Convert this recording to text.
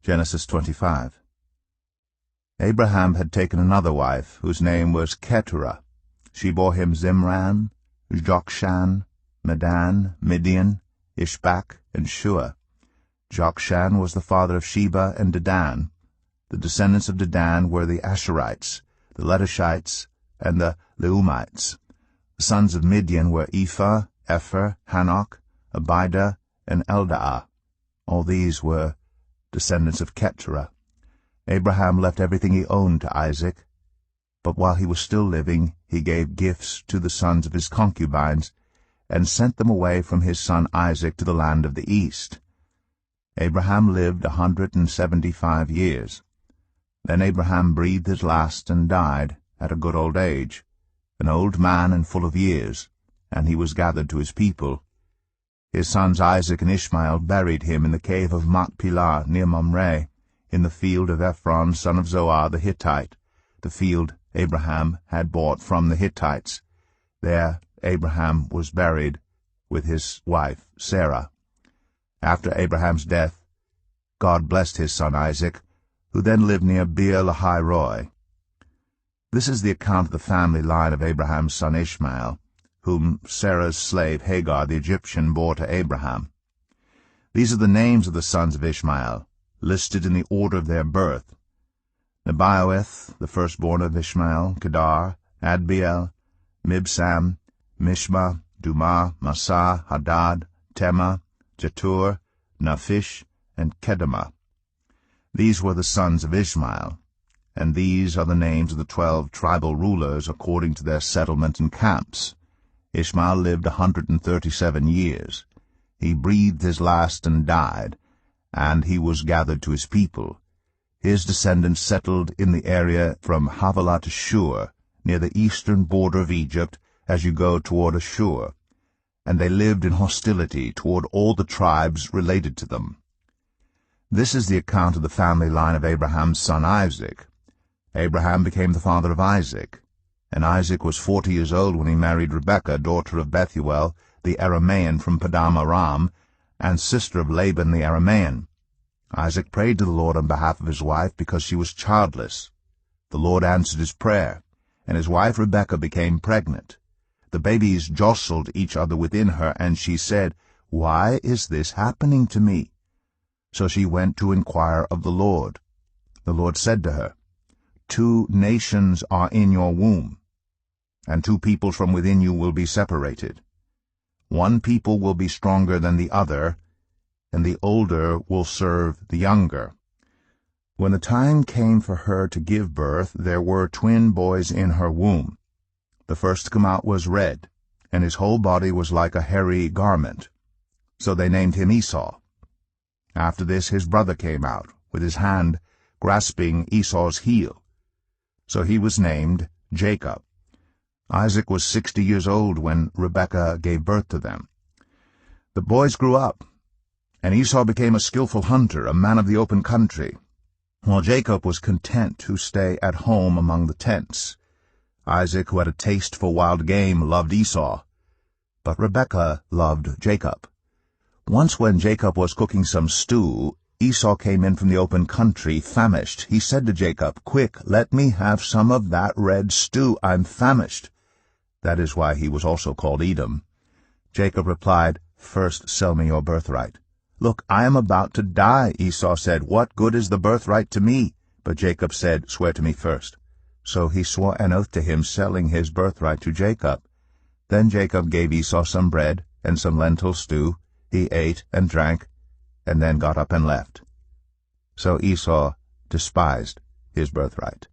Genesis 25. Abraham had taken another wife, whose name was Keturah. She bore him Zimran, Jokshan, Medan, Midian, Ishbak, and Shua. Jokshan was the father of Sheba and Dedan. The descendants of Dedan were the Asherites, the Letushites, and the Leumites. The sons of Midian were Ephah, Epher, Hanok, Abidah, and Eldaah. All these were descendants of Keturah. Abraham left everything he owned to Isaac, but while he was still living, he gave gifts to the sons of his concubines, and sent them away from his son Isaac to the land of the east. Abraham lived 175 years. Then Abraham breathed his last and died at a good old age, an old man and full of years, and he was gathered to his people. His sons Isaac and Ishmael buried him in the cave of Machpelah near Mamre, in the field of Ephron son of Zoar the Hittite, the field Abraham had bought from the Hittites. There Abraham was buried with his wife Sarah. After Abraham's death, God blessed his son Isaac, who then lived near Beer-lahai-roi. This is the account of the family line of Abraham's son Ishmael, whom Sarah's slave Hagar the Egyptian bore to Abraham. These are the names of the sons of Ishmael, listed in the order of their birth: Nebaioth, the firstborn of Ishmael, Kedar, Adbeel, Mibsam, Mishma, Dumah, Massa, Hadad, Tema, Jetur, Naphish, and Kedemah. These were the sons of Ishmael, and these are the names of the 12 tribal rulers according to their settlement and camps. Ishmael lived 137 years. He breathed his last and died, and he was gathered to his people. His descendants settled in the area from Havilah to Shur, near the eastern border of Egypt, as you go toward Ashur, and they lived in hostility toward all the tribes related to them. This is the account of the family line of Abraham's son Isaac. Abraham became the father of Isaac, and Isaac was 40 years old when he married Rebekah, daughter of Bethuel, the Aramean from Padan Aram, and sister of Laban the Aramean. Isaac prayed to the Lord on behalf of his wife because she was childless. The Lord answered his prayer, and his wife Rebekah became pregnant. The babies jostled each other within her, and she said, "Why is this happening to me?" So she went to inquire of the Lord. The Lord said to her, "2 nations are in your womb, and 2 peoples from within you will be separated. One people will be stronger than the other, and the older will serve the younger." When the time came for her to give birth, there were twin boys in her womb. The first to come out was red, and his whole body was like a hairy garment. So they named him Esau. After this his brother came out, with his hand grasping Esau's heel. So he was named Jacob. Isaac was 60 years old when Rebekah gave birth to them. The boys grew up, and Esau became a skillful hunter, a man of the open country, while Jacob was content to stay at home among the tents. Isaac, who had a taste for wild game, loved Esau, but Rebekah loved Jacob. Once when Jacob was cooking some stew, Esau came in from the open country, famished. He said to Jacob, "Quick, let me have some of that red stew. I'm famished." That is why he was also called Edom. Jacob replied, "First sell me your birthright." "Look, I am about to die," Esau said. "What good is the birthright to me?" But Jacob said, "Swear to me first." So he swore an oath to him, selling his birthright to Jacob. Then Jacob gave Esau some bread and some lentil stew. He ate and drank, and then got up and left. So Esau despised his birthright.